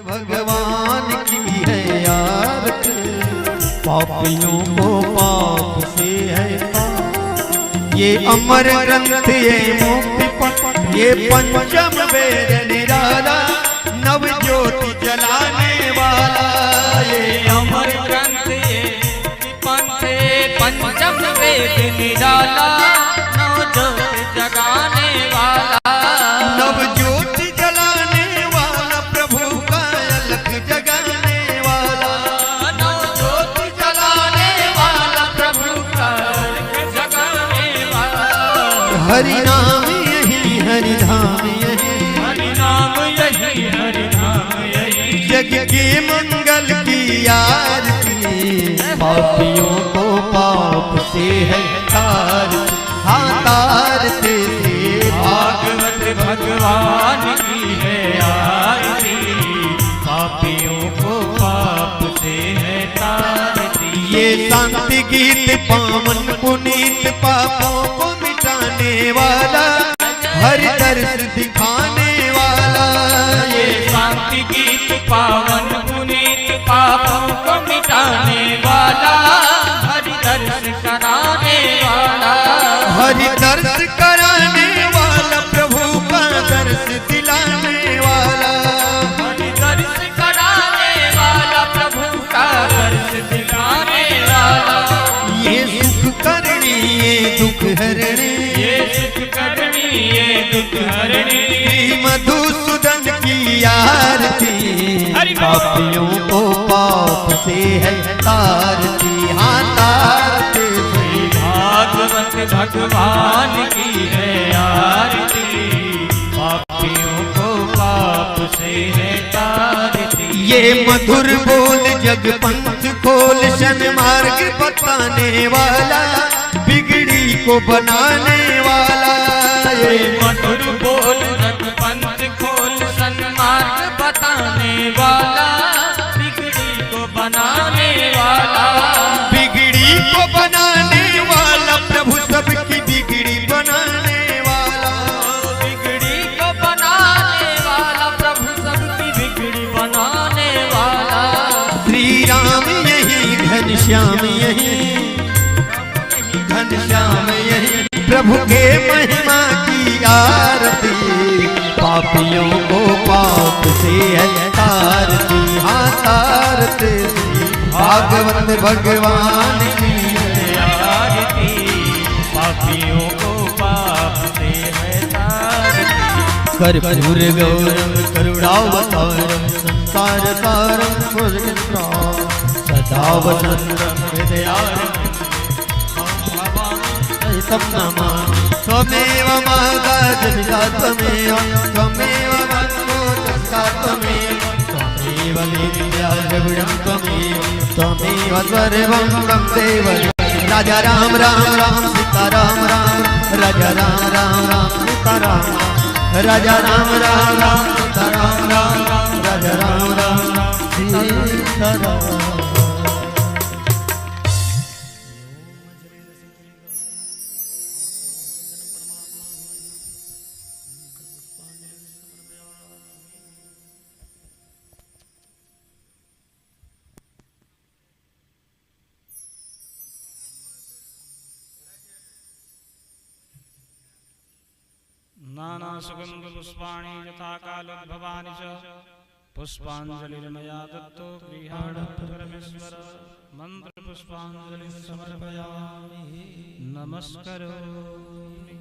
भगवान की है आरती, पापियों को पाप से है तार। ये अमर ग्रंथ ये मुक्ति पथ ये पंचम वेद निराला, नव ज्योति जलाने वाला। ये अमर ग्रंथ ये पंथ पंचम वेद निराला, नव ज्योति जगाने वाला। नव ज्योति जलाने वाला प्रभु का अलख जगाने वाला। नव ज्योति जलाने वाला प्रभु का अलख जगाने वाला। हरि नाम यही हरि धाम यही, हरि नाम यही हरि नाम यही। जग के मंगल की आरती, पापियों को पाप से है तार। हाँ तारते से भागवत भगवान की है आरती, पापियों को पाप से है तारती। ये शांति गीत पावन पुनीत, पापों को मिटाने वाला, हरि दर्श दिखाने वाला। ये शांति गीत पावन पुनीत, पापों को मिटाने वाला, हरि दर्श कराने वाला। हरि दर्श कराने वाला, प्रभु का दर्श दिलाने वाला। हरि दर्श कराने वाला, प्रभु का दर्श दिलाने वाला। ये सुख करनी ये दुख हरणी, ये सुख करनी ये दुख हरणी। मधुसूदन की आरती, पापियों को पाप से है तारती। हाँ तारते से भागवत भगवान की है आरती, पापियों को पाप से है तारती। ये मधुर बोल जग पंथ खोल, शन मार्ग बताने वाला, बिगड़ी को बनाने वाला। ये मधुर बोल जग पंथ खोल, सन्मार्ग बताने वाला, बिगड़ी को बनाने वाला। बिगड़ी को बनाने वाला, प्रभु सबकी बिगड़ी बनाने वाला। बिगड़ी को बनाने वाला, प्रभु सबकी बिगड़ी बनाने वाला। श्री राम यही घनश्याम यही, घनश्याम यही, प्रभु के महिमा की आरती, पापियों को पाप से है तारती। हाँ तारते से भागवत भगवान की आरती, पापियों को पाप से है तारती। कर्पूर गौरम करुणावतारम, संसार सारम मुरलीधरम, सदा वसंतम हृदयारम, नमामि। त्वमेव माता त्वमेव, त्वमेव बन्धो त्वमेव, त्वमेव विद्या जगुणं त्वमेव, त्वमेव सर्वं तं देव। राजा राम राम राम सीता राम राम, राजा राम राम राम सीता राम, राजा राम राम राम सीता राम राम, राजा राम राम राम सीता राम। नाना सुगंध पुष्पाणि यथा कालोद्भवानि च, पुष्पांजलिर्मया दत्तो गृहाण परमेश्वर। मंत्र पुष्पांजलि समर्पयामि, नमस्करोमि।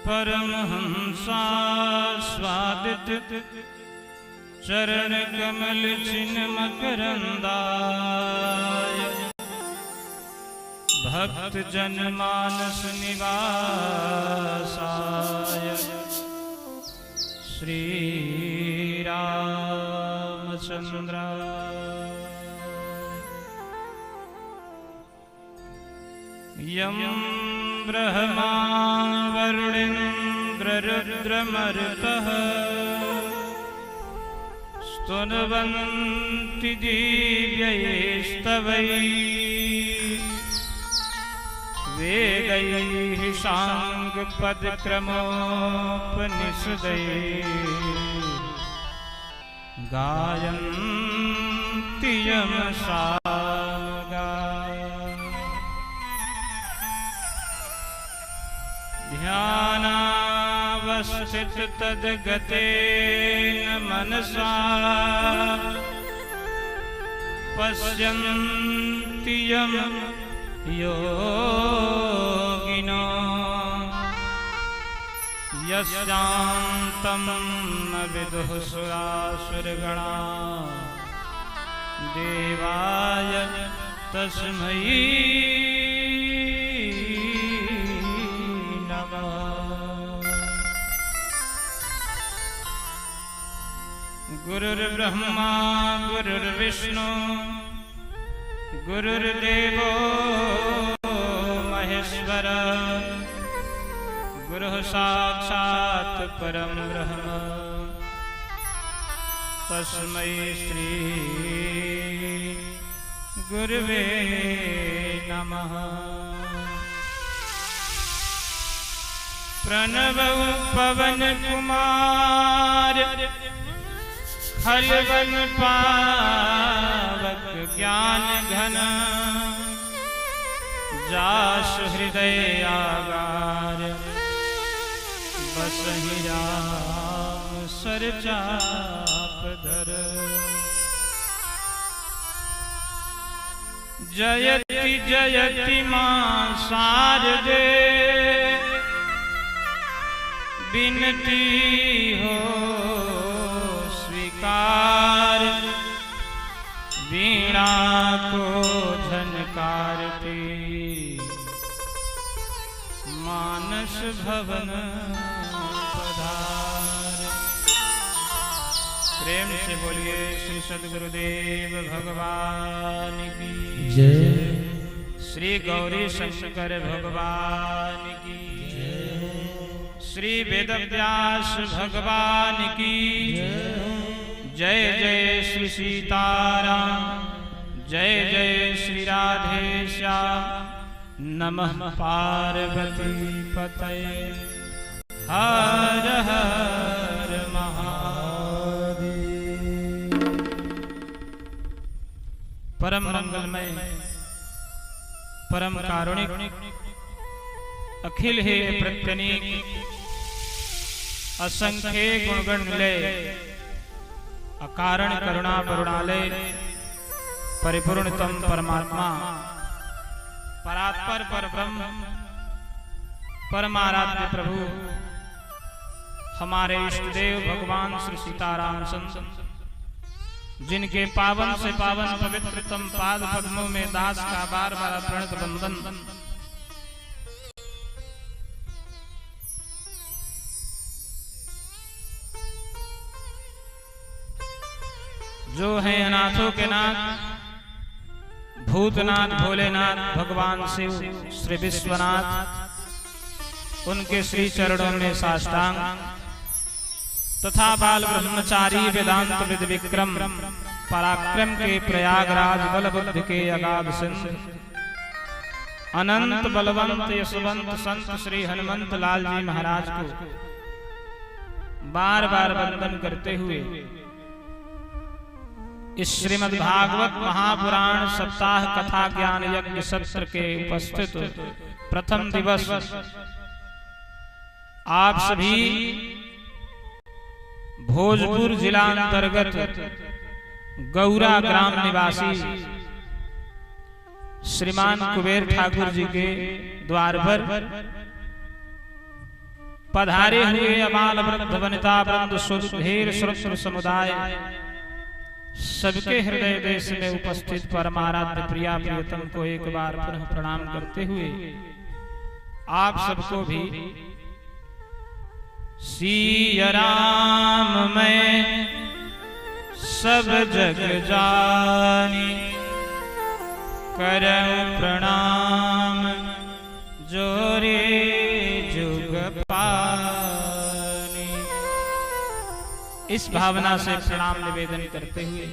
परमहंसास्वादित चरण कमल चिन्ह मकरंदाय, भक्त जन मानस निवासाय, श्री रामचंद्र यं ब्रह्मा वरुणेन्द्ररुद्रमरुतः स्तुवन्ति दिव्यैस्तवैः वेदैः साङ्गपदक्रमोपनिषदैः गायन्ति यमसामगाः ध्यानावस्थित तद्गतेन मनसा पश्यन्ति यं योगिनो यस्यान्तं न विदुः सुरासुरगणा देवाय तस्मै नमः। गुरुर्ब्रह्मा गुरुर्विष्णु गुरुर्देवो महेश्वर गुरुः साक्षात् परं ब्रह्म तस्मै श्री गुरुवे नमः। प्रणवौ पवन कुमार खलवन पावक ज्ञान घन जासु हृदय आगार बसहि राम सर चाप धर। जयति जयति मां शारदे बिनती हो स्वीकार वीणा को झनकारती मानस भवन पधार। प्रेम से बोलिए श्री सद्गुरुदेव भगवान की जय। श्री गौरी शंकर भगवान की जय। श्री वेदव्यास भगवान की जय। जय श्री सीताराम जय जय श्री राधे श्याम नमः पार्वती पतये हर हर महादेव। परम मंगलमय परम कारुणिक अखिल हे प्रत्यनीक असंख्य गुणगण निलय अकारण करुणा करुणालय परिपूर्णतम परमात्मा परात्पर परब्रह्म परमाराध्य प्रभु हमारे इष्टदेव भगवान श्री सीताराम संत जिनके पावन से पावन पवित्रतम पाद पद्मों में दास का बार बार प्रणत बंदन जो हैं अनाथों के नाथ भूतनाथ भोलेनाथ भगवान शिव श्री विश्वनाथ उनके श्री चरणों में साष्टांग तथा बाल ब्रह्मचारी वेदांत विद विक्रम पराक्रम के प्रयागराज बल बुद्धि के अगाध सिंधु अनंत बलवंत यशवंत संत श्री हनुमंत लाल जी महाराज को बार बार वंदन करते हुए इस श्रीमद् भागवत महापुराण सप्ताह कथा ज्ञान यज्ञ सत्र के उपस्थित प्रथम दिवस आप सभी भोजपुर जिला अंतर्गत गौरा ग्राम निवासी श्रीमान कुबेर ठाकुर जी के द्वार पर पधारे हुए अमाल वृद्ध वनिता वृंद ढेर श्रोत्र समुदाय सबके हृदय देश में उपस्थित परमाराध्य प्रिया प्रियतम को एक बार पुनः प्रणाम करते हुए आप सबको भी सिया राम मैं सब जग जानी करऊं प्रणाम जोरे जुग पानी। इस भावना से प्रणाम निवेदन करते हुए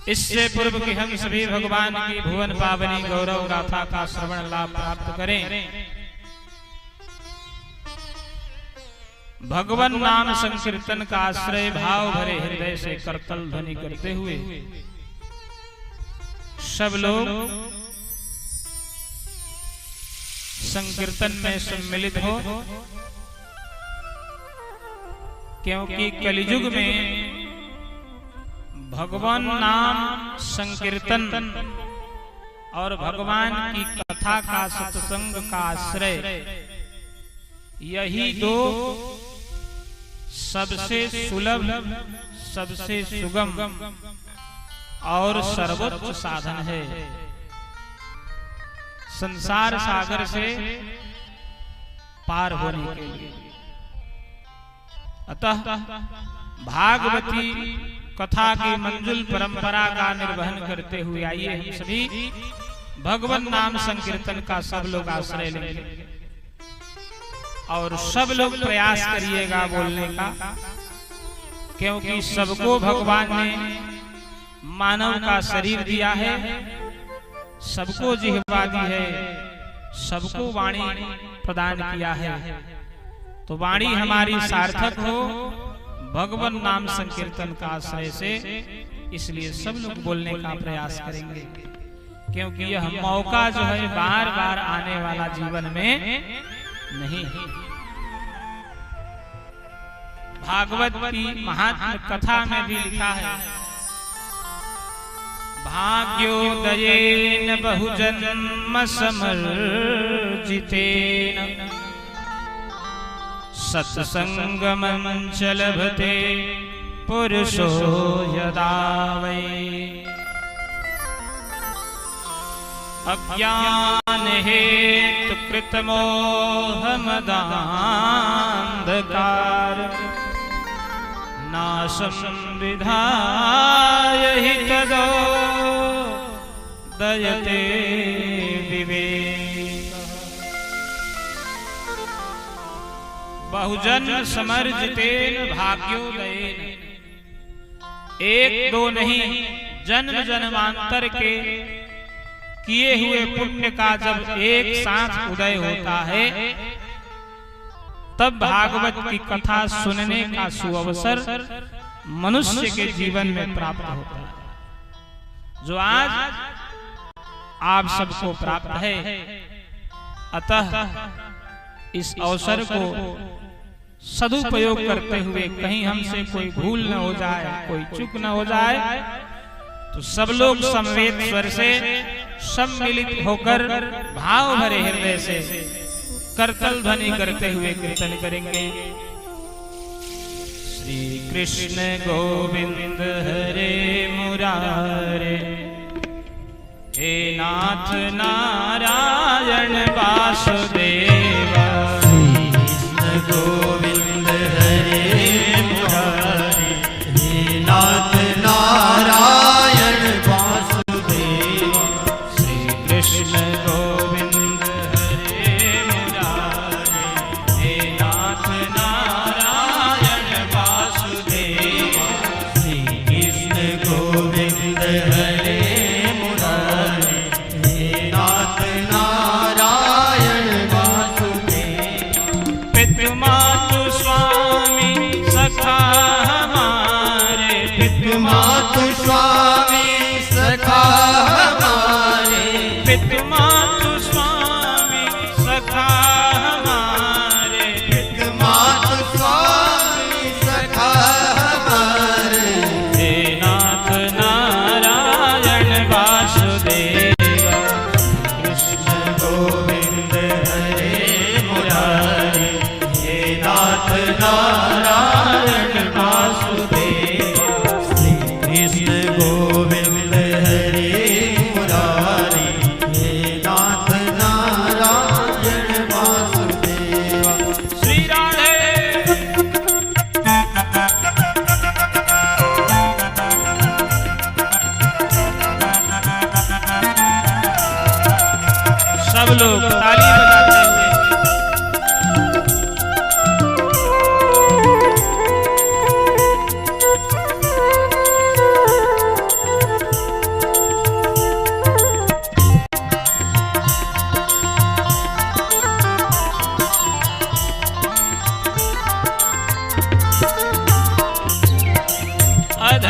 इससे पूर्व कि हम सभी भगवान की भुवन पावनी गौरव गाथा का श्रवण लाभ प्राप्त करें, भगवान नाम संकीर्तन का आश्रय भाव भरे हृदय से करतल ध्वनि करते हुए सब लोग संकीर्तन में सम्मिलित हो, क्योंकि कलियुग में भगवान नाम संकीर्तन और भगवान की कथा का सत्संग का आश्रय, यही दो सबसे सुलभ, सबसे सुगम और सर्वोच्च साधन है संसार सागर से पार होने के लिए। अतः भागवती कथा की मंजुल परंपरा का निर्वहन करते हुए आइए हम सभी भगवान नाम संकीर्तन का सब लोग आश्रय लेंगे और सब लोग प्रयास करिएगा बोलने का, क्योंकि सबको भगवान ने मानव का शरीर दिया है, सबको जिह्वा दी है, सबको वाणी प्रदान किया है। तो वाणी हमारी सार्थक हो भगवान नाम संकीर्तन का आश्रय से, इसलिए सब लोग बोलने का प्रयास करेंगे, क्योंकि यह मौका जो है बार बार आने वाला जीवन में नहीं है। भागवत की महात्म कथा में भी लिखा है, भाग्योदयेन बहुजन्म समर्जितेन सत्संगमं च लभते पुरुषो यदा वै। अज्ञान हेतु कृत मोह मदान्धकार नाशं विधाय हि तदो दयते विवेक। बहुजन समर्जितेन भाग्योदयेन, एक दो नहीं जन्म जन्मांतर के किए हुए पुण्य का जब एक साथ उदय होता है, तब भागवत की कथा सुनने का सुअवसर मनुष्य के जीवन में प्राप्त होता है, जो आज आप सबको प्राप्त है। अतः इस अवसर को सदुपयोग करते हुए कहीं हमसे कोई भूल न हो जाए, कोई चूक न हो जाए, तो सब लोग समवेत स्वर से सम्मिलित होकर भाव भरे हृदय से करतल ध्वनि करते हुए कीर्तन करेंगे। श्री कृष्ण गोविंद हरे मुरारे, हे नाथ नारायण वासुदेव। कृष्ण गोविंद हरे मुरारे, हे नाथ नारायण वासुदेव। श्री कृष्ण गोविंद हरे मुरारे, हे नाथ नारायण वासुदेव। श्री कृष्ण गोविंद हरे मुरारे, हे नाथ नारायण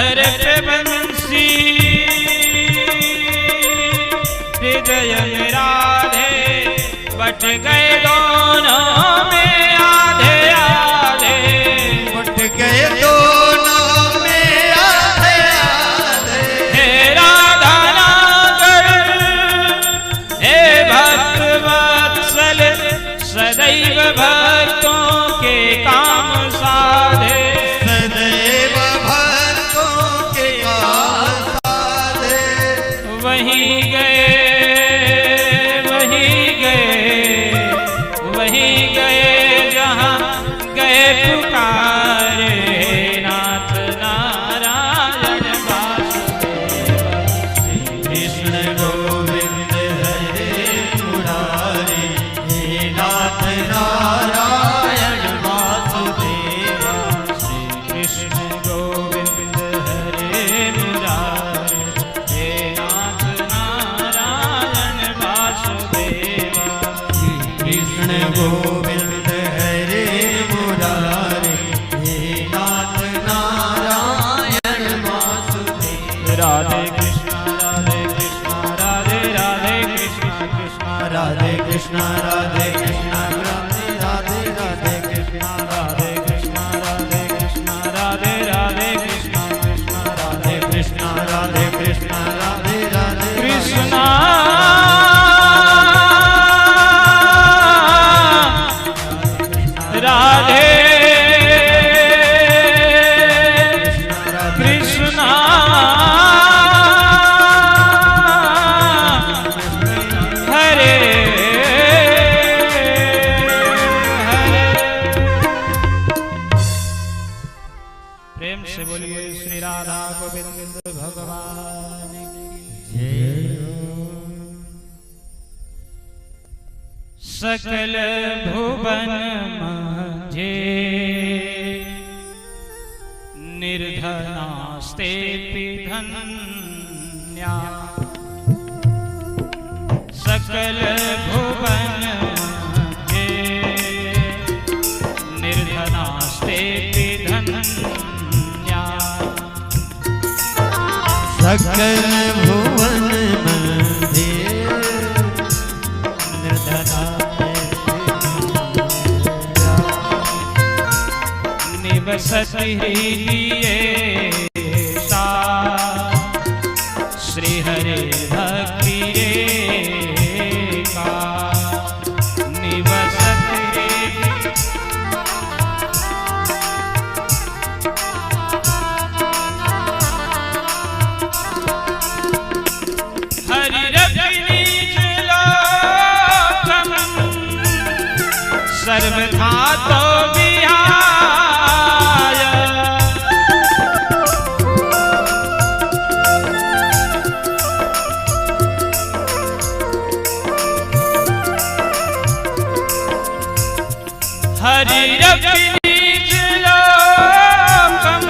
अधर पे बंसी हृदय में राधे बट गए दोनों में आधे आधे बट गए दोनों में आधे आधे हे राधा नागर हे भक्त वत्सल सदैव भक्तों के काम साधे सदैव भक्तों के काम साधे वहीं गए जहाँ गए पुकारे नाथ नारायण वासुदेव कृष्ण गोविंद हरे मुरारी हे नाथ नारायण वासुदेव श्री कृष्ण गोविंद हरे मुरारी हे नाथ नारायण वासुदेव कृष्ण गोविंद हरे मुरारी हे नाथ नारायण वासुदेव राधे कृष्ण राधे राधे कृष्ण कृष्ण राधे कृष्ण राधे कृष्ण राधे राधे कृष्ण राधे कृष्ण राधे कृष्ण राधे राधे कृष्ण कृष्ण राधे कृष्ण राधे कृष्ण राधे राधे कृष्ण राधे कृष्ण हरे हरे प्रेम से बोलिए श्री राधा गोविंद भगवान की। सकल भुवन मझे निर्धनास्ते धन्या सकल भुवन मझे निर्धनास्ते धन्या सकल भुवन मध्य निर्धना निवसति हृदये सा श्री हरे भक्ति रेखा निवसति हरि रजनी लोकम सर्वथा तो विहाय हरि रजनी लोकम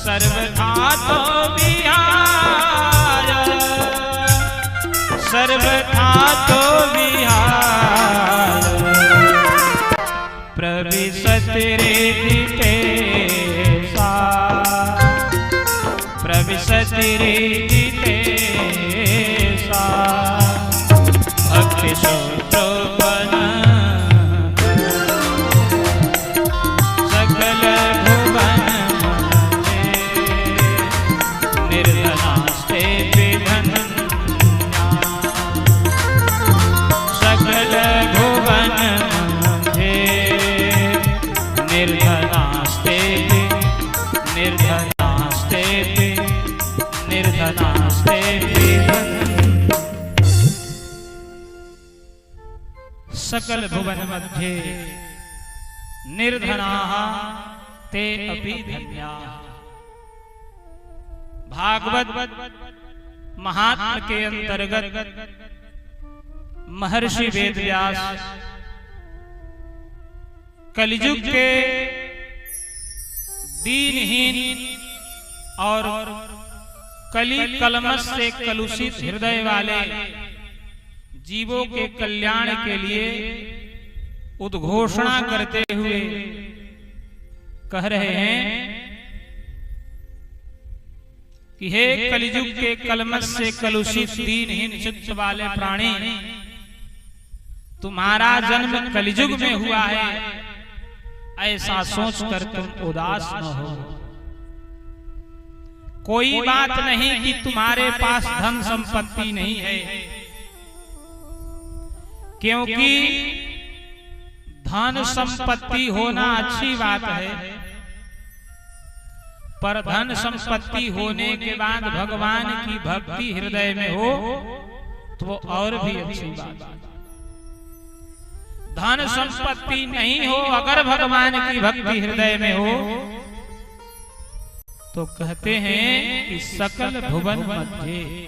सर्वथा तो विहाय सर्वथा तो विहाय प्रविशति रीते सा प्रविशति रीते सा भक्ति सूत्रोपन सकल भुवन मझे निर्धनास्ते धन्या सकल भुवन मझे निर्धनास्ते निर्धनास्ते निर्धनास्ते सकल भुवन मध्ये निर्धनाः ते अपि धन्या। भागवत महात्म के अंतर्गत महर्षि वेदव्यास कलिजुग के दीनहीन और कली कलमश से कलुषित हृदय वाले जीवों के कल्याण के लिए उद्घोषणा करते हुए कह रहे हैं कि हे कलियुग के कलमश से कलुषित दीनहीन चित्त वाले प्राणी, तुम्हारा जन्म कलियुग में हुआ है, ऐसा सोचकर तुम उदास न हो। कोई बात नहीं कि तुम्हारे पास धन संपत्ति नहीं है, क्योंकि धन संपत्ति होना अच्छी बात है, पर धन संपत्ति होने के बाद भगवान की भक्ति हृदय में हो तो वो और भी अच्छी बात है। धन संपत्ति नहीं हो अगर भगवान की भक्ति हृदय में हो तो कहते हैं कि सकल भुवन मध्य,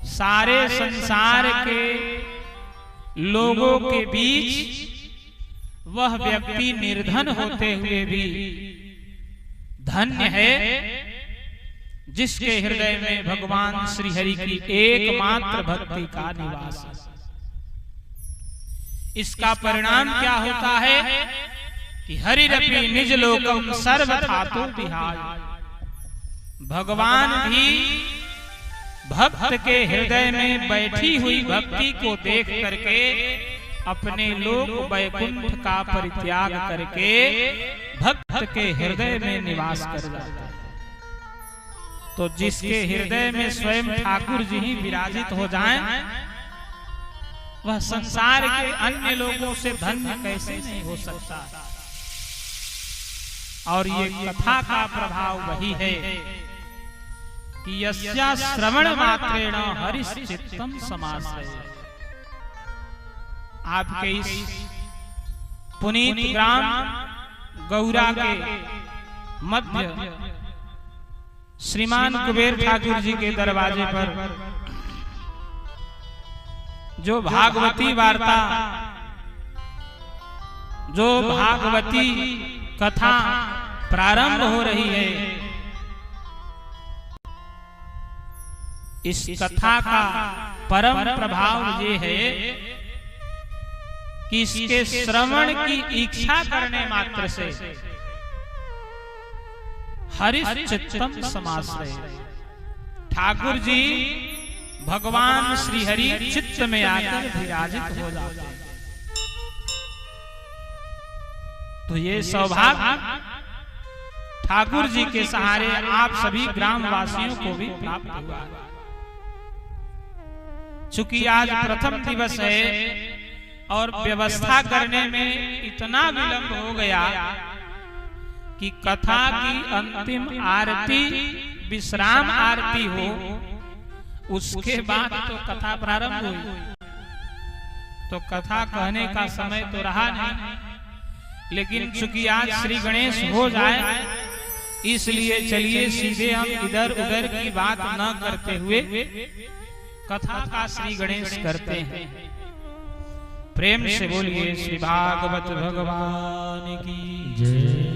सारे संसार के लोगों के बीच वह व्यक्ति निर्धन होते हुए भी धन्य है जिसके हृदय में भगवान श्री हरि की एकमात्र भक्ति का निवास है। इसका परिणाम क्या होता है कि हरिरपि निज लोकम सर्वथातो विहाय, भगवान भी भक्त के हृदय में बैठी हुई भक्ति को देख करके अपने लोक वैकुंठ का परित्याग करके भक्त के हृदय में निवास कर जाता है। तो जिसके हृदय में स्वयं ठाकुर जी ही विराजित हो जाएं, वह संसार के अन्य लोगों से धन्य कैसे नहीं हो सकता। और ये कथा का प्रभाव वही है कि यस्या श्रवण मात्रेण हरिश्चित्तम समाश्रय। आपके इस पुनीत ग्राम गौरा के मध्य श्रीमान कुबेर ठाकुर जी के दरवाजे पर जो भागवती वार्ता, जो भागवती कथा प्रारंभ हो रही है, इस कथा का परम प्रभाव ये है कि इसके श्रवण की इच्छा करने मात्र से हरिश्चित्तम समाश्रय, ठाकुर जी भगवान श्री हरि चित्त में आकर विराजित हो जाते हैं। तो ये सौभाग्य ठाकुर जी के सहारे आप सभी ग्रामवासियों को भी प्राप्त हुआ। चूंकि आज प्रथम दिवस है और व्यवस्था करने में इतना विलंब हो गया कि कथा की अंतिम आरती विश्राम आरती हो, उसके बाद तो कथा प्रारंभ हुई। तो कथा कहने का समय तो रहा नहीं, लेकिन चूंकि आज श्री गणेश हो जाए, इसलिए चलिए सीधे हम इधर उधर की बात न करते हुए कथा का श्री गणेश करते हैं। प्रेम से बोलिए श्री भागवत भगवान की जय।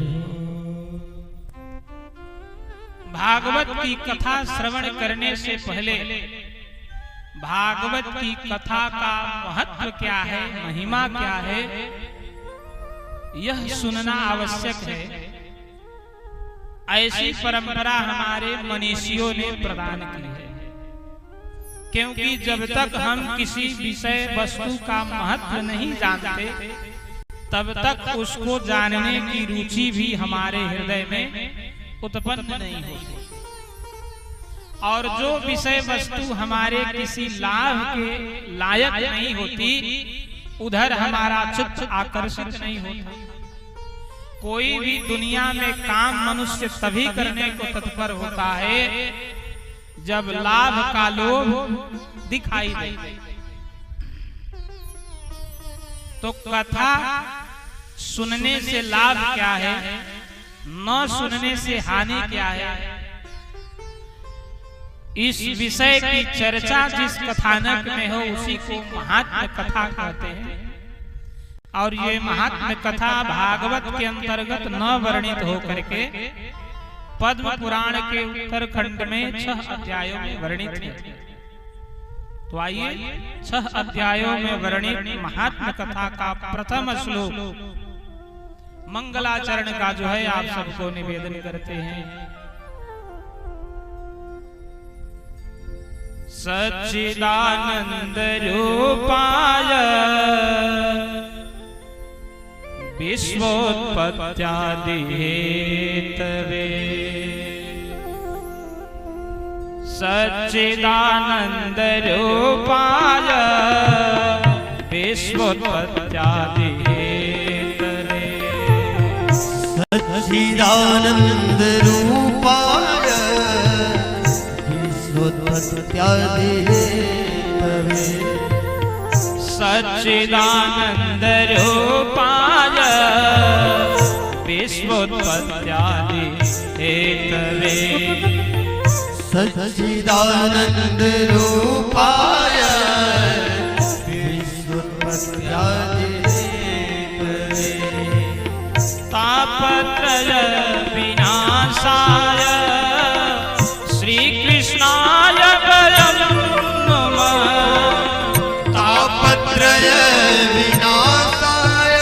भागवत की कथा श्रवण करने से पहले भागवत की कथा का महत्व क्या है, महिमा क्या है, यह सुनना आवश्यक है। ऐसी परंपरा हमारे मनीषियों ने प्रदान की है, क्योंकि जब तक हम किसी विषय वस्तु का महत्व नहीं जानते, तब तक उसको जानने की रुचि भी हमारे हृदय में उत्पन्न नहीं होती। और जो विषय वस्तु हमारे किसी लाभ के लायक नहीं होती, उधर हमारा चित्त आकर्षित नहीं होता। कोई भी दुनिया में काम मनुष्य तभी करने को तत्पर होता है जब लाभ का लोभ दिखाई दे। तो कथा सुनने से लाभ क्या है, न सुनने से हानि क्या है, इस विषय की चर्चा जिस कथानक में हो उसी को महात्म्य कथा कहते हैं। और ये महात्म्य कथा भागवत के अंतर्गत न वर्णित होकर के पद्म पुराण के उत्तरखंड में 6 अध्यायों में वर्णित है। तो आइए 6 अध्यायों में वर्णित महात्म्य कथा का प्रथम श्लोक मंगलाचरण का जो है आप सबको निवेदन करते हैं। सच्चिदानंद रूपाय विश्वोत्पत्त्यादि हेतवे सच्चिदानंद रूपाय विश्वोत्पत्त्यादि हेतवे सच्चिदानंद रूपाय विश्वोत्पत्त्यादि हेतवे सच्चिदानंद रूपाय विश्वोत्पत्त्यादि हेतवे सच्चिदानंद रूपाय विश्वोत्पत्त्यादि हेतवे तापत्रय विनाशाय श्री कृष्णाय वयं नमः तापत्रय विनाशाय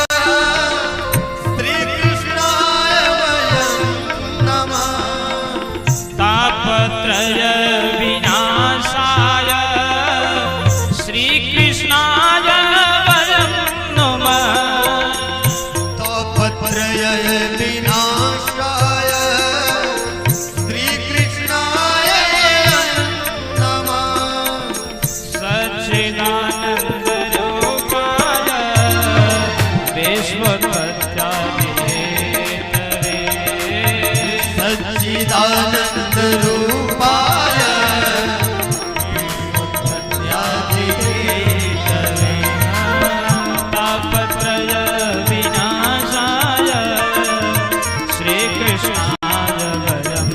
श्री कृष्णाय वयं नमः तापत्रय विनाशाय श्री कृष्णाय वयं नमः तापत्रय विनाशाय श्री कृष्णाय नमः सच्चिदानंद रूपाय विश्वोत्पत्त्यादि हेतवे सच्चिदानंद रूपाय विश्वोत्पत्त्यादि हेतवे तापत्रय विनाशाय श्री कृष्णाय वयं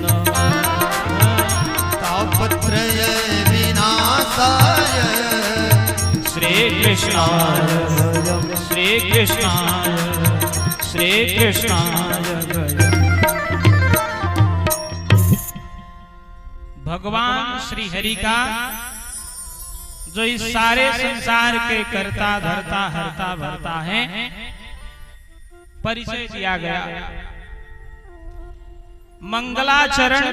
नमः तापत्रय विनाशाय श्री कृष्णाय श्री कृष्णाय श्री कृष्णाय वयं भगवान श्री हरि का जो इस सारे संसार के कर्ता धर्ता हरता भरता है परिचय दिया गया। मंगलाचरण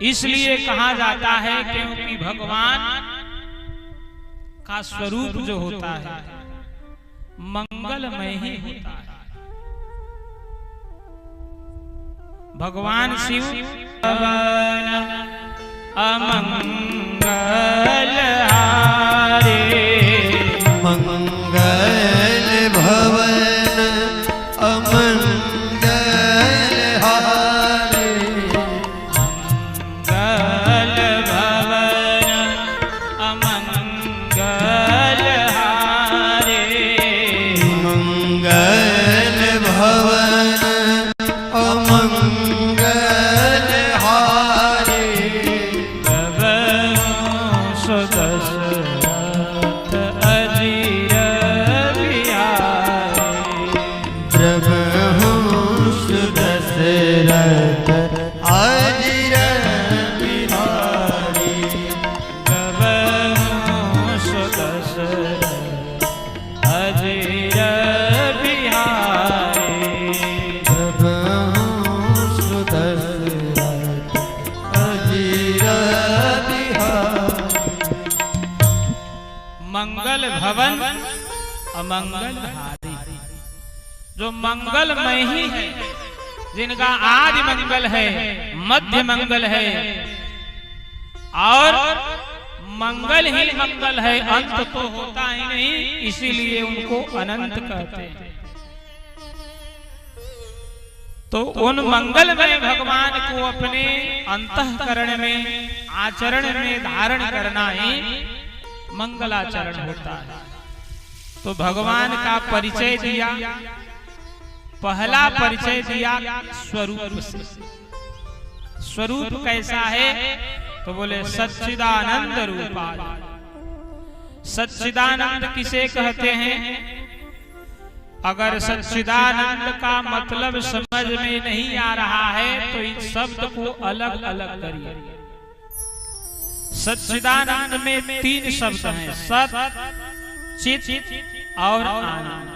इसलिए कहा जाता है क्योंकि भगवान का स्वरूप जो होता है मंगलमय ही होता है। भगवान शिव अमंगल हारे मंगल भवन अमंगल हारे मंगल भवन अमंगल हारे मंगल भवन अमंगल हारे दशरथ अजीर बिहारी प्रभुष दशरथ अजीर बिहारी प्रभुष दशरथ अजीर बिहारी प्रभुष दशरथ अजीर बिहारी मंगल भवन अमंगल हारी जो मंगलमय ही है, जिनका आदि मंगल है, मध्य मंगल है और मंगल ही मंगल है, अंत तो होता ही नहीं, इसीलिए उनको अनंत कहते हैं। तो उन मंगलमय भगवान को अपने अंतःकरण में आचरण में धारण करना ही मंगलाचरण होता है। तो भगवान का परिचय दिया, पहला परिचय दिया स्वरूप से। स्वरूप कैसा है तो बोले सच्चिदानंद रूपाय। सच्चिदानंद किसे कहते हैं? अगर सच्चिदानंद का मतलब समझ में नहीं आ रहा है तो इस शब्द को अलग अलग करिए। सच्चिदानंद में 3 शब्द हैं, सत, चित और आनंद।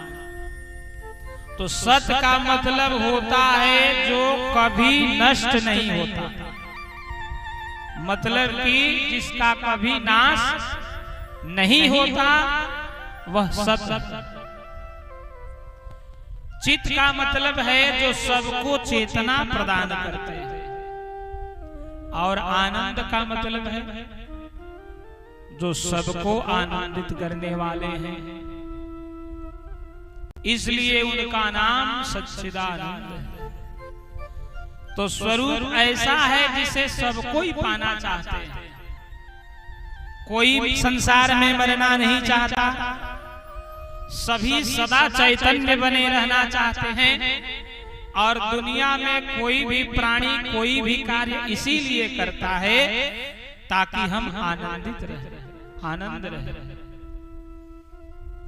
तो सत का मतलब होता है जो कभी नष्ट नहीं होता। मतलब कि जिसका कभी नाश नहीं होता वह सत। चित का मतलब है जो सबको चेतना प्रदान करते हैं, और आनंद का मतलब है जो सबको आनंदित करने वाले हैं, इसलिए उनका नाम सच्चिदानंद है। तो स्वरूप ऐसा है जिसे सब कोई पाना चाहते हैं। कोई संसार में मरना नहीं चाहता, सभी सदा चैतन्य बने रहना चाहते हैं, और दुनिया में कोई भी प्राणी कोई भी कार्य इसीलिए करता है ताकि हम आनंदित रहे, आनंद रहे।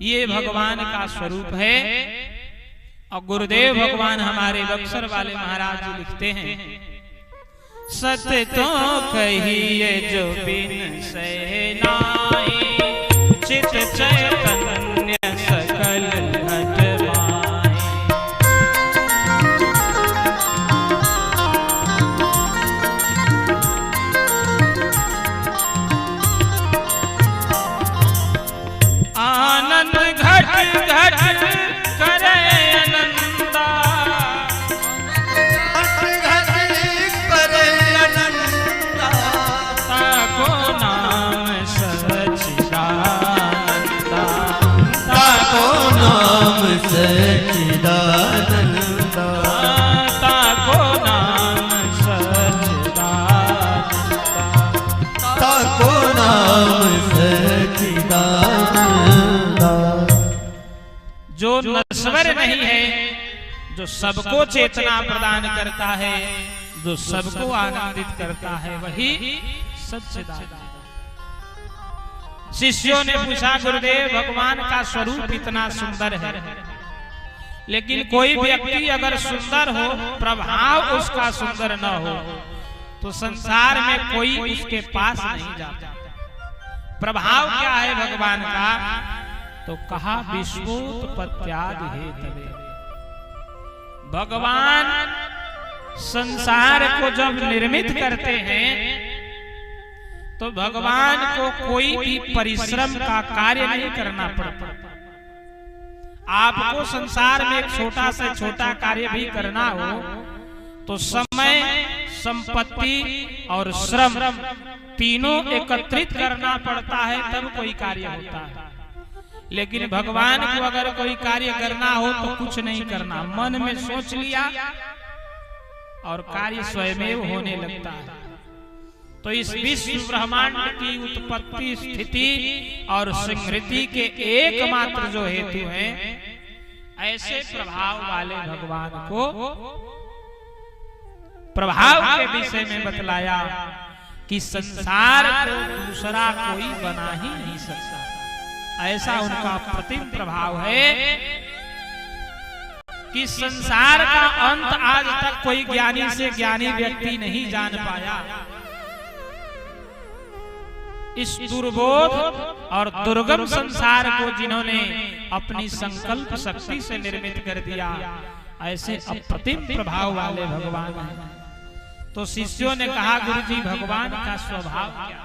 ये भगवान का स्वरूप है। और गुरुदेव भगवान हमारे बक्सर वाले महाराज जी लिखते हैं, सत्य तो कहिए जो बिन से नाई, चित चैतन्य सकल घट माई। आनंद घट घट करे अनंदा, घट करे अनंदा, ताको नाम सच्चिदानंदा, ताको नाम सच्चिदानंदा, ताको नाम सच्चिदानंदा, ताको नाम सच्चिदानंदा। जो नश्वर नहीं है, जो सबको चेतना प्रदान करता है, जो सबको आनंदित करता है, वही सच्चिदानंद। शिष्यों ने पूछा, गुरुदेव भगवान का स्वरूप इतना सुंदर है, लेकिन कोई व्यक्ति अगर सुंदर हो, प्रभाव उसका सुंदर न हो, तो संसार में कोई उसके पास नहीं जाता। प्रभाव क्या है भगवान का? तो कहा विश्वोत्पत्त्यादि हेतवे। भगवान संसार को जब निर्मित करते हैं तो भगवान को कोई भी परिश्रम का कार्य नहीं करना पड़ता। आपको संसार में एक छोटा से छोटा कार्य भी करना हो तो समय, संपत्ति और श्रम तीनों एकत्रित करना पड़ता है, तब कोई कार्य होता है। लेकिन भगवान को अगर कोई कार्य करना हो तो कुछ नहीं करना, मन में सोच लिया और कार्य स्वयं होने लगता है। तो इस विश्व ब्रह्मांड की उत्पत्ति, स्थिति और संहृति के एकमात्र जो हेतु हैं, ऐसे प्रभाव वाले भगवान को प्रभाव के विषय में बतलाया कि संसार को दूसरा कोई बना ही नहीं सकता। ऐसा उनका प्रतिम प्रभाव है कि संसार का अंत आज तक कोई ज्ञानी से ज्ञानी व्यक्ति नहीं जान पाया। इस दुर्बोध और दुर्गम संसार को जिन्होंने अपनी संकल्प शक्ति से निर्मित कर दिया, ऐसे अप्रतिम प्रभाव वाले भगवान हैं। तो शिष्यों ने कहा, गुरुजी भगवान का स्वभाव क्या?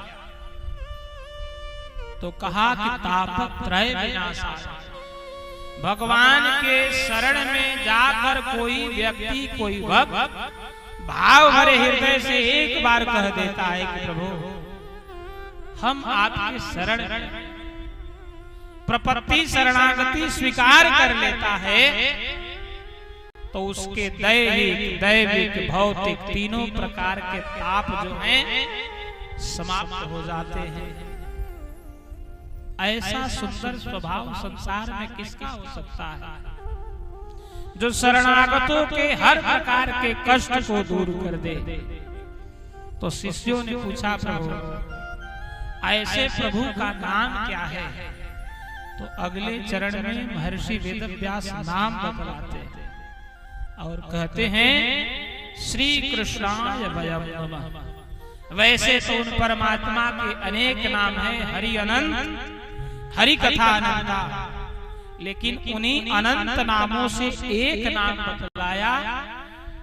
तो कहा कि तापत्रय विनाशाय। भगवान के शरण में जाकर कोई व्यक्ति, कोई भक्त भाव भरे हृदय से एक बार कह देता है कि प्रभु हम आपके शरण में, प्रपत्ति शरणागति स्वीकार कर लेता है, तो उसके दैहिक, दैविक, भौतिक तीनों प्रकार के ताप जो हैं समाप्त हो जाते हैं। ऐसा सुंदर स्वभाव संसार में किसका हो सकता है, जो शरणागतों के हर प्रकार के कष्ट को दूर कर दे? तो शिष्यों ने पूछा, प्रभु ऐसे प्रभु का नाम क्या है? तो अगले चरण में महर्षि वेदव्यास नाम बतलाते हैं और कहते हैं, श्री कृष्णाय वयं नमः। वैसे तो उन परमात्मा के अनेक नाम हैं, हरि अनंत, हरि कथा अनंता, लेकिन उन्हीं अनंत नामों से एक नाम बतलाया,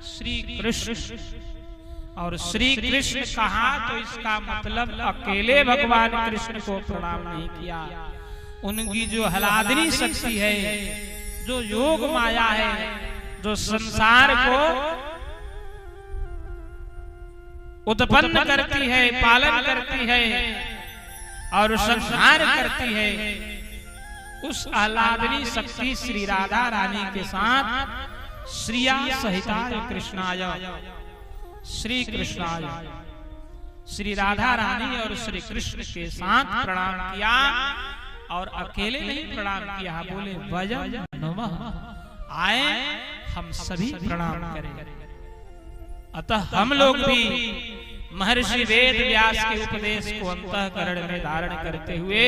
श्री कृष्ण। और श्री कृष्ण कहा तो इसका मतलब अकेले भगवान कृष्ण को प्रणाम नहीं किया। उनकी जो हलादनी शक्ति है, जो योग माया है, जो संसार को उत्पन्न करती है, पालन करती है और संहार करती है, उस आह्लादनी शक्ति श्री राधा रानी के साथ श्रिया सहिताय कृष्णाय, श्री कृष्णाय, श्री राधा रानी और श्री कृष्ण के साथ प्रणाम किया। और अकेले नहीं प्रणाम किया, बोले वयम नमः, आए हम सभी प्रणाम करें। अतः हम लोग भी महर्षि वेद व्यास के उपदेश को अंतःकरण में धारण करते हुए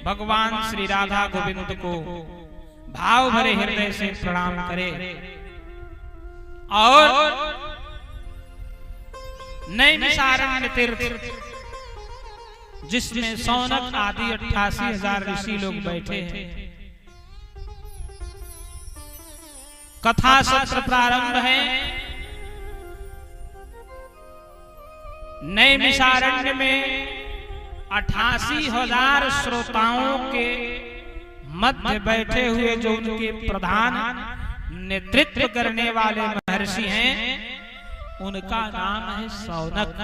भगवान श्री राधा गोविंद को भाव भरे हृदय से प्रणाम करें। और नैमिषारण्य तीर्थ, जिसमें सौनक आदि 88,000 ऋषि लोग बैठे हैं, कथा सत्र प्रारंभ है। नैमिषारण्य में 88,000 श्रोताओं के मध्य बैठे हुए जो उनके प्रधान नेतृत्व करने वाले महर्षि हैं, उनका नाम है सौनक।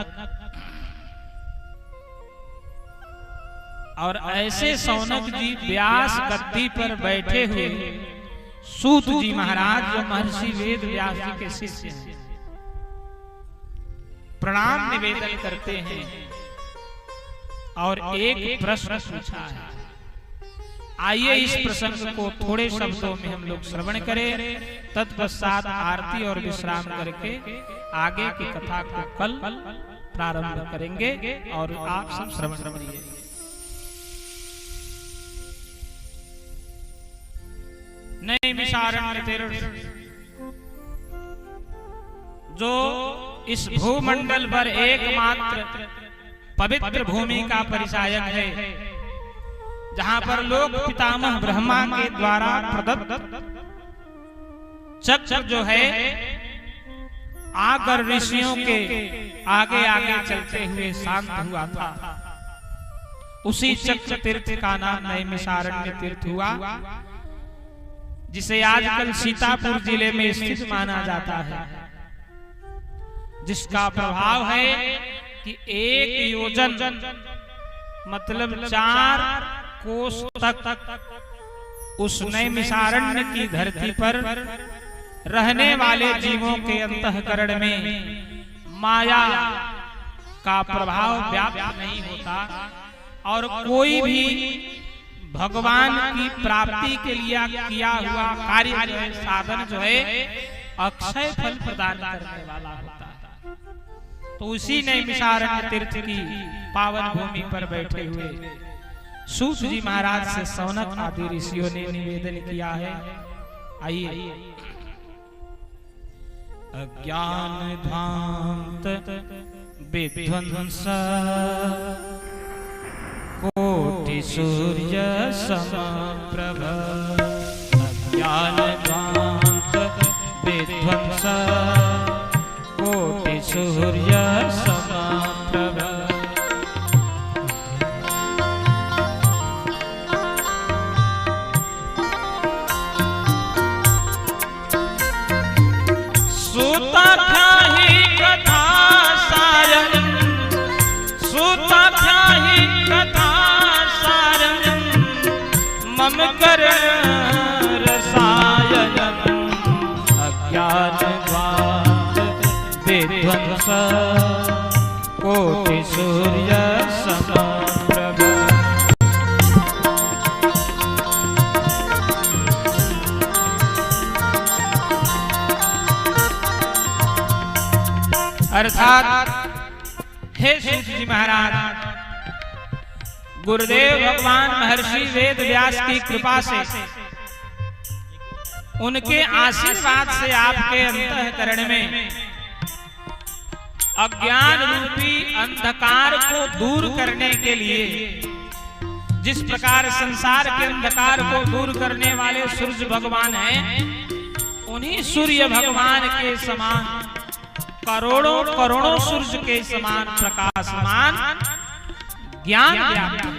और ऐसे सौनक जी व्यास गद्दी पर बैठे हुए सूत जी महाराज, जो महर्षि वेद व्यास जी के शिष्य हैं, प्रणाम निवेदन करते हैं और एक प्रश्न पूछा है। आइए इस प्रसंग को थोड़े शब्दों में हम लोग श्रवण करें, तत्पश्चात आरती और विश्राम करके आगे की कथा को कल प्रारंभ करेंगे और आप सब श्रवण करिए। नैमिषारण्य तीर्थ जो इस भूमंडल पर एकमात्र पवित्र भूमि का परिचायक है, जहां पर लोक पितामह ब्रह्मा के द्वारा प्रदत्त चक्र जो है आकर ऋषियों के आगे आगे चलते हुए शांत हुआ था, उसी चक्र तीर्थ का नाम नैमिषारण्य तीर्थ हुआ, जिसे आजकल सीतापुर जिले में स्थित माना जाता है, जिसका प्रभाव है कि 1 योजन मतलब 4 कोस तक उस नैमिषारण्य की धरती पर रहने वाले जीवों के अंतःकरण में माया का प्रभाव व्याप्त नहीं होता और कोई भी भगवान की प्राप्ति के लिए किया हुआ कार्य जो है, साधन जो है, अक्षय फल प्रदान करने वाला होता है। तो उसी नैमिषारण्य तीर्थ की पावन भूमि पर बैठे हुए सूत जी महाराज से सौनक आदि ऋषियों ने निवेदन किया है। आइए। अज्ञान ध्वांत विध्वंस कोटि सूर्य समप्रभ, अज्ञान ध्वांत विध्वंस कोटि सूर्य समप्रभ। सूताभ्याहि कथा सारं, सूताभ्याहि कथा सारं, मम कर्ण रसायनं, अज्ञान ध्वांत विध्वंस कोटि सूर्य समप्रभ। अर्थात हे सूत जी महाराज, गुरुदेव भगवान महर्षि वेद व्यास की कृपा से, उनके आशीर्वाद से आपके अंतःकरण में अज्ञान रूपी अंधकार को दूर करने के लिए, जिस प्रकार संसार के अंधकार को दूर करने वाले सूर्य भगवान हैं, उन्हीं सूर्य भगवान के समान करोड़ों करोड़ों सूर्य के समान प्रकाशमान ज्ञान व्याप्त है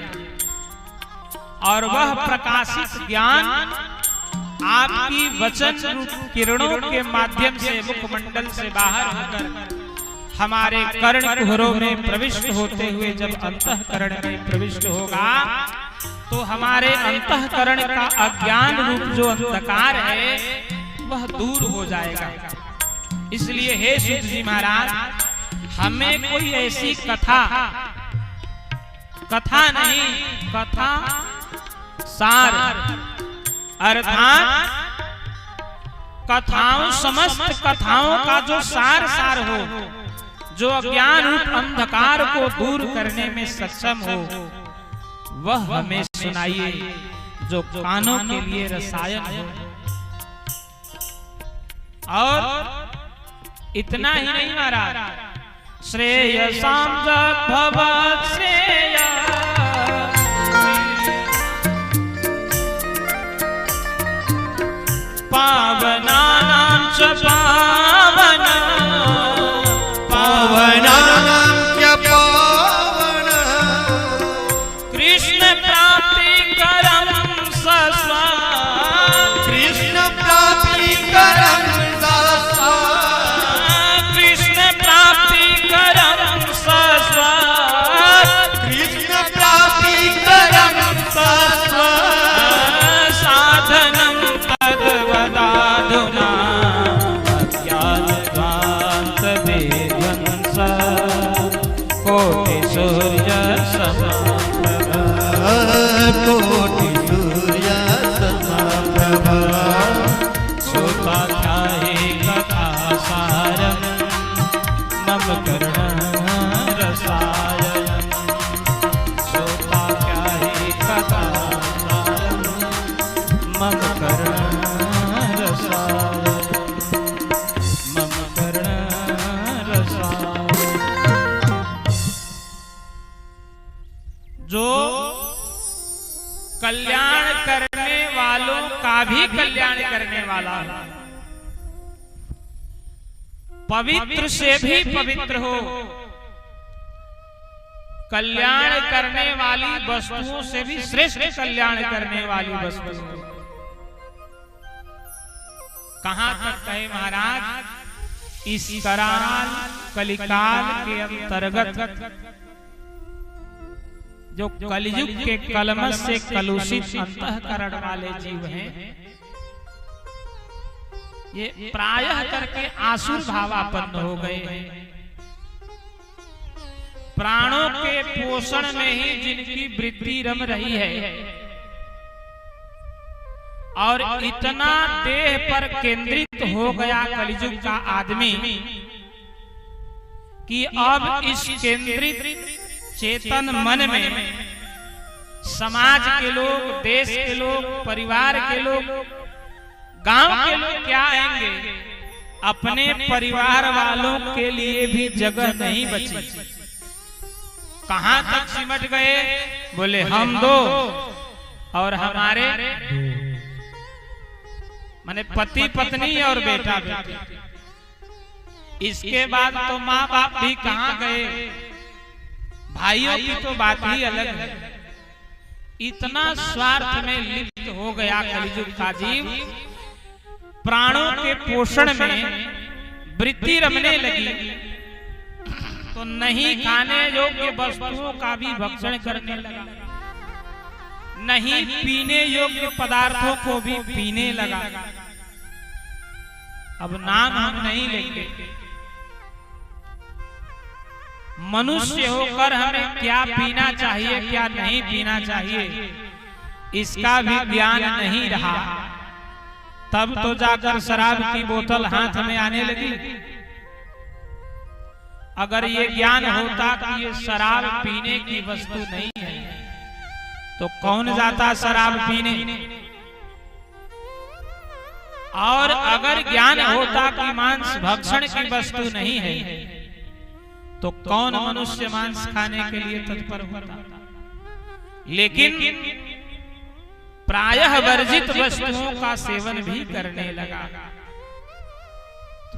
और वह प्रकाशित ज्ञान आपकी वचन रूप किरणों के माध्यम से मुखमंडल से बाहर होकर हमारे कर्ण कुहरों में प्रविष्ट होते हुए जब अंतःकरण में प्रविष्ट होगा तो हमारे अंतःकरण का अज्ञान रूप जो अंधकार है वह दूर हो जाएगा। इसलिए हे सूत जी महाराज, हमें कोई ऐसी कथा नहीं, कथा सार अर्थात कथाओं, समस्त कथाओं का जो सार हो, जो अज्ञान रूप अंधकार को दूर करने में सक्षम हो, वह हमें सुनाइए, जो कानों के लिए रसायन हो। और इतना ही नहीं महाराज, श्रेयसां भवत् श्रेय पावनानां च पावन, पावनानां च पावन, कृष्ण प्राप्तिकरं सस्वात्, कृष्ण प्राप्तिकरं सस्वात्, कृष्ण प्राप्तिकरं सस्वात्, कृष्ण प्राप्तिकरं सस्वात्, साधनं तद्वदाधुना अज्ञानध्वान्त विध्वंस कोटि सूर्य समप्रभा, कोटि सूर्य समप्रभा, श्रोताध्याये कथासारं मम कर्णरसायनं, श्रोताध्याये कथासारं मम कर्णरसायनं, मम कर्णरसायनं। जो कल्याण करने वालों का भी कल्याण करने वाला है, पवित्र से भी पवित्र हो, कल्याण करने वाली वस्तुओं से भी श्रेष्ठ कल्याण करने वाली वस्तु हो। कहां तक कहे महाराज, इस कराल कलिकाल के अंतर्गत जो कलयुग के कलमश से कलुषित अंतःकरण वाले जीव हैं, ये प्रायः करके आसुर भावापन्न हो गए हैं। प्राणों के पोषण में ही जिनकी वृत्ति रम रही है और इतना देह पर केंद्रित हो गया कलयुग का आदमी कि अब इस केंद्रित चेतन मन में समाज के लोग, देश के लोग, परिवार के लोग, गांव के लोग क्या आएंगे, अपने परिवार वालों के लिए भी जगह नहीं बची। कहां तक सिमट गए, बोले हम दो और हमारे माने पति पत्नी और बेटा बेटी। इसके बाद तो माँ बाप भी कहां गए, भाइयों की तो बात ही अलग है। इतना स्वार्थ में लिप्त हो गया कलियुग का जीव, प्राणों के पोषण में वृत्ति रमने लगी तो नहीं खाने योग्य वस्तुओं का भी भक्षण करने लगा, नहीं पीने योग्य पदार्थों को भी पीने लगा। अब नाम हम नहीं लेंगे, मनुष्य होकर हमें क्या पीना चाहिए क्या नहीं पीना चाहिए इसका भी ज्ञान नहीं रहा। तब तो जाकर शराब की बोतल हाथ में आने लगी। अगर ये ज्ञान होता कि ये शराब पीने की वस्तु नहीं है तो कौन जाता शराब पीने। और अगर ज्ञान होता कि मांस भक्षण की वस्तु नहीं है तो कौन मनुष्य मांस खाने के लिए तत्पर होता। लेकिन प्रायः वर्जित वस्तुओं का सेवन भी करने लगा। तो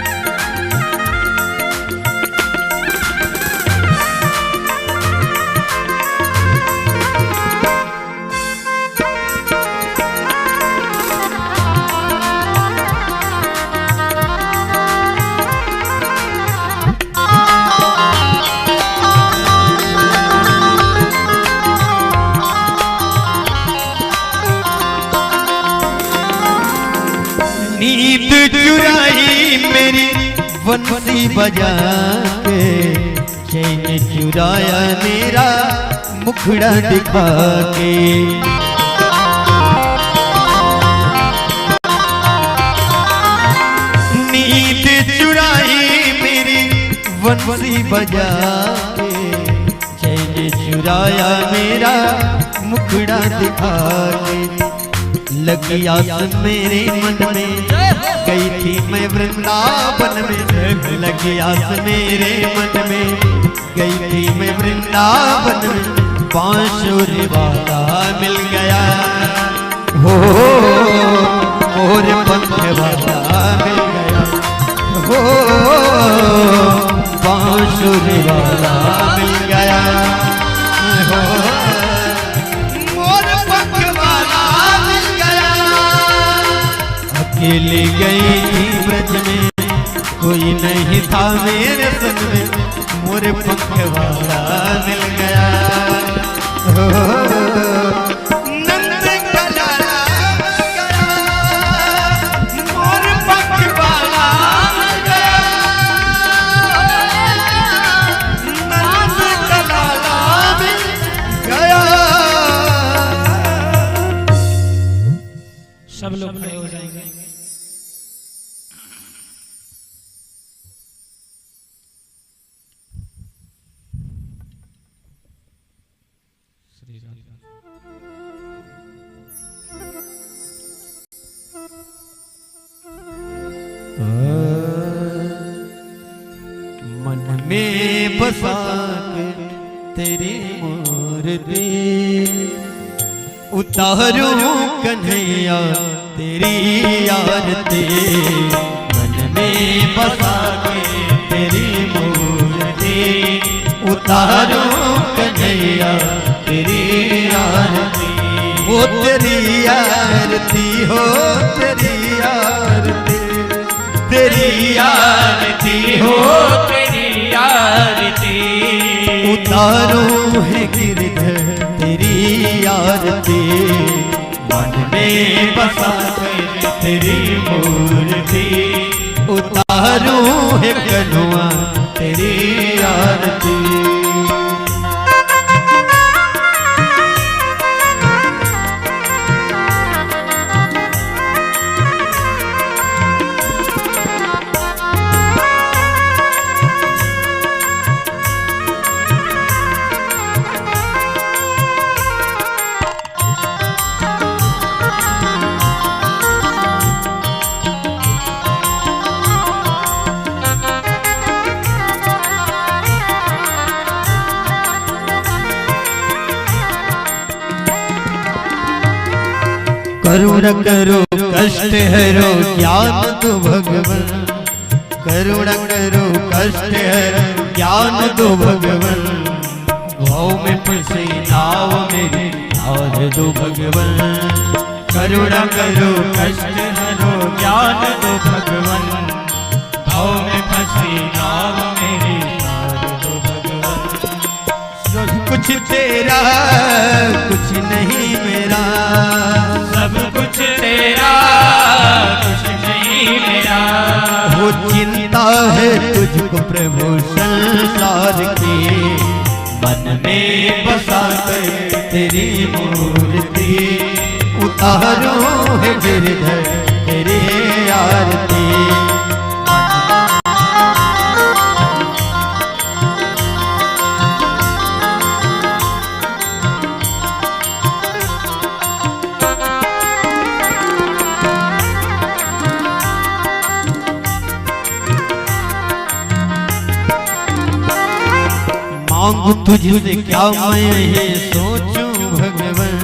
नींद चुराई मेरी बंसी बजा के, चैन चुराया मेरा मुखड़ा दिखा के। नींद चुराई मेरी बंसी बजा के, चैन चुराया मेरा मुखड़ा दिखा के। लगी आस मेरे मन में, गई थी मैं वृंदावन में। लगी आस मेरे मन में, गई थी मैं वृंदावन में। बांसुरी वाला मिल गया हो, मोर पंख वाला मिल गया हो, बांसुरी वाला मिल गया हो, मोर पंख वाला मिल गया। अकेली गई थी ब्रज में, कोई नहीं था मेरे संग में। मोर पंख वाला मिल गया हो, नंद का लाला मिल गया, मोर पंख वाला मिल गया, नंद का लाला मिल गया। सब लोग खड़े हो जाएंगे। मन में बसा के तेरी मूर्ति, उतारूं कन्हैया तेरी आरती। मन में बसा के तेरी मूर्ति, उतारूं कन्हैया तेरी आरती। वो तेरी आरती हो, तेरी आरती, तेरी आरती हो, तेरी आरती। उतारूं है गिरधर तेरी आरती। मन में बसा कर तेरी मूर्ति, उतारूं है कन्हुआ तेरी आरती। करुणा करो कष्ट हरो ज्ञान दो भगवन। करुणा करो कष्ट हरो ज्ञान दो भगवन। भाव में फंसी नाव मेरी तार दो भगवन। करुणा करो कष्ट हरो ज्ञान दो भगवन। भाव में फंसी नाव मेरी तार दो भगवन। सब कुछ तेरा कुछ नहीं मेरा, सब कुछ तेरा कुछ नहीं मेरा। वो चिंता है तुझको प्रभु संसार की। मन में बसा कर तेरी मूर्ति, उतारो है गिरधर तेरी आरती। मांगू तुझसे क्या मैं ये सोचूं भगवन।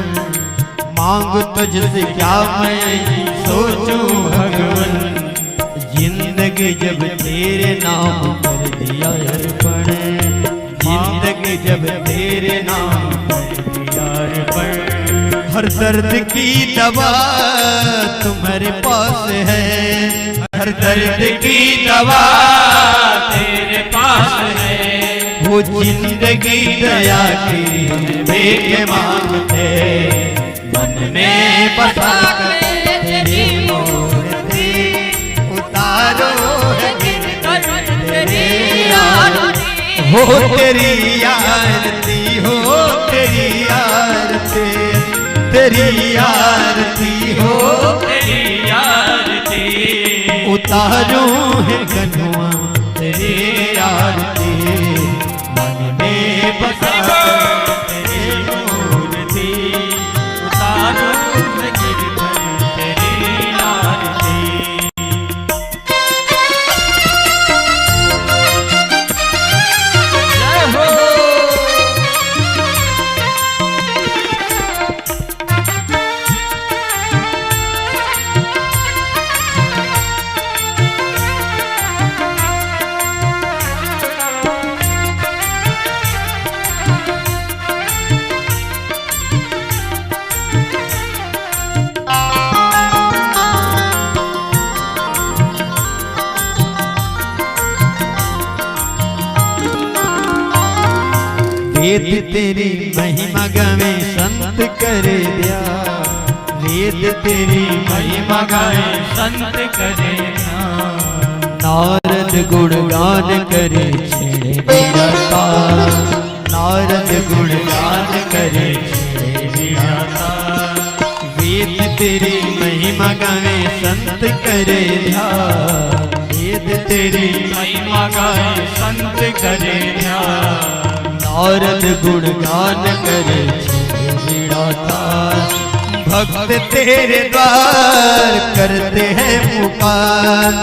मांगू तुझसे क्या मैं ये सोचूं भगवन। जिंदगी जब तेरे नाम कर दिया अर्पण। जिंदगी जब तेरे नाम कर दिया अर्पण। हर दर्द की दवा तुम्हारे पास है। हर दर्द की दवा तेरे पास है। वो जिंदगी दया की वे मांगते। मन में बसा कर तेरी मूर्ति, हो तेरी आरती हो तेरी आरती तेरी आरती हो तेरी आरती उतारूं है कन्हुआ तेरी आरती मन में बसा तेरी मूर्ति उतारूं है गिरधर तेरी आरती जय हो वेद तेरी महिमा गवे संत करे दिया वेद तेरी महिमा गवे संत करे नारद गुणगान करे छेड़े वीरता नारद गुणगान करे छेड़े वीरता वेद तेरी महिमा गवे संत करे ध्यान वेद तेरी महिमा गाए संत करे नारद गुणगान करे छेड़ता भक्त तेरे द्वार करते हैं पुकार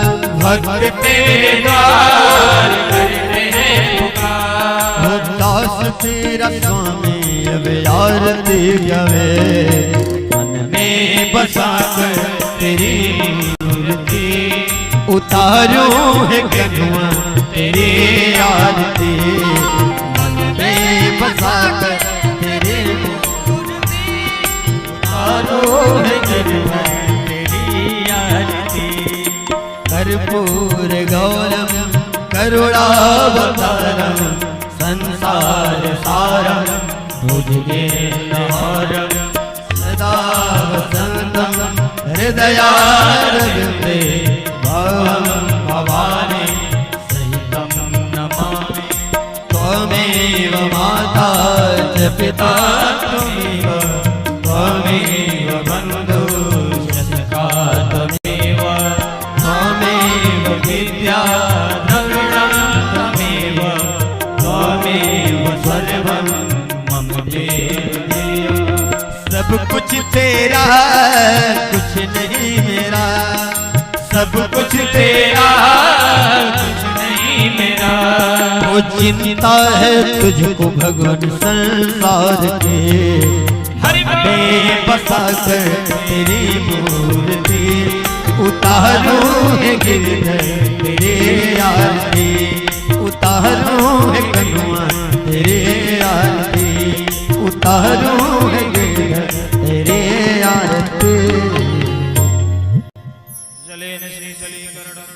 भक्त तेरे द्वार करते हैं पुकार दास तेरा स्वामी अब आरती गवे मन में बसा कर तेरी मूर्ति उतारूं है कन्हुआ तेरी आरती मन में बसा कर तेरी मूर्ति उतारूं है कन्हुआ तेरी आरती कर्पूर गौरम करुणावतारम संसार सारम भुजगेन्द्रहारम सदा वसंतम हृदयारविंदे भवं भवानी सहितं नमामि त्वमेव माता च पिता त्वमेव त्वमेव बन्धुश्च सखा त्वमेव त्वमेव विद्या द्रविणं त्वमेव त्वमेव सर्वं मम देव सब कुछ तेरा कुछ नहीं मेरा सब कुछ तेरा कुछ नहीं मेरा वो चिंता है तुझको भगवान संसार के हरि में बसा कर तेरी मूर्ति उतारूं है गिरधर तेरे आरती उतारूं है कन्हुआ तेरे आरती उतारूं है गिरधर तेरे आरती जलेन श्रीजलीकरणं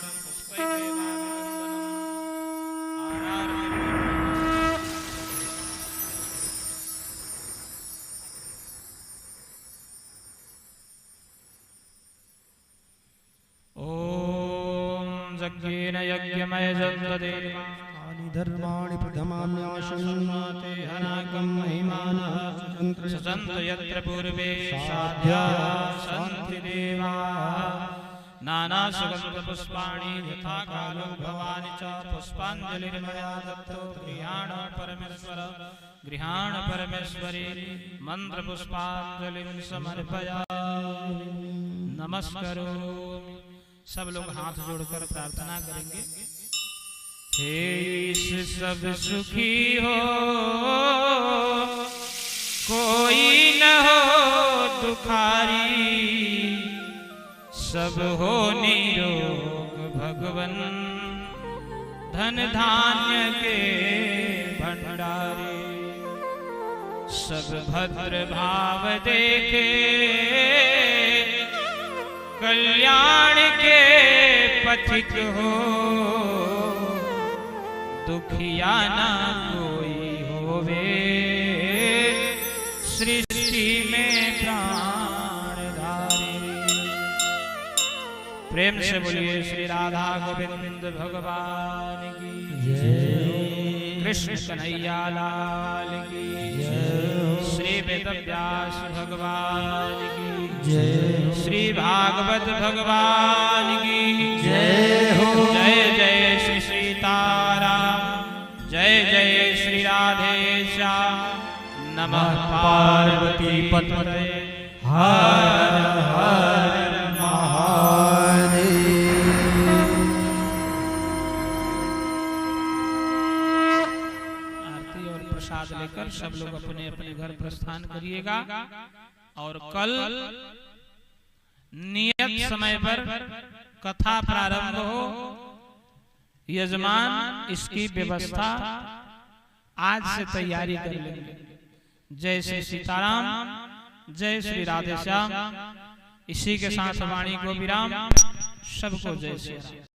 ॐ यज्ञेन यज्ञमय जन्तदेवानि धर्माणि प्रथमान्याशन्नाते अनागं महिमानः सचन्त यत्र पूर्वे साध्या सन्ति देवाः नानासुगन्धपुष्पाणि यथा कालो भवानि च पुष्पाञ्जलिर्मया दत्तो गृहाण परमेश्वरी मन्त्रपुष्पाञ्जलिं समर्पयामि नमस्करोमि। सब लोग हाथ जोड़कर प्रार्थना करेंगे। हे ईश सब सुखी हो कोई न हो दुखारी सब हो निरोग भगवन धन धान्य के भंडारे सब भद्र भाव देखे कल्याण के पथिक हो दुखिया ना कोई होवे सृष्टि में प्राण धारे। प्रेम से बोलिए श्री राधा गोविंद भगवान की जय। कृष्ण कन्हैया लाल की जय। श्री वेदव्यास भगवान की जय। श्री भागवत भगवान की जय हो। जय जय श्री सीताराम, जय जय श्री राधेश्याम। नमः पार्वती पतये, हर हर महादेव। आरती और प्रसाद लेकर सब लोग अपने अपने घर प्रस्थान करिएगा और कल नियत समय पर कथा प्रारंभ हो। यजमान इसकी व्यवस्था आज से तैयारी कर लेंगे। जय श्री सीताराम, जय श्री राधेश्याम। इसी के साथ वाणी को विराम। सबको जय श्री राम।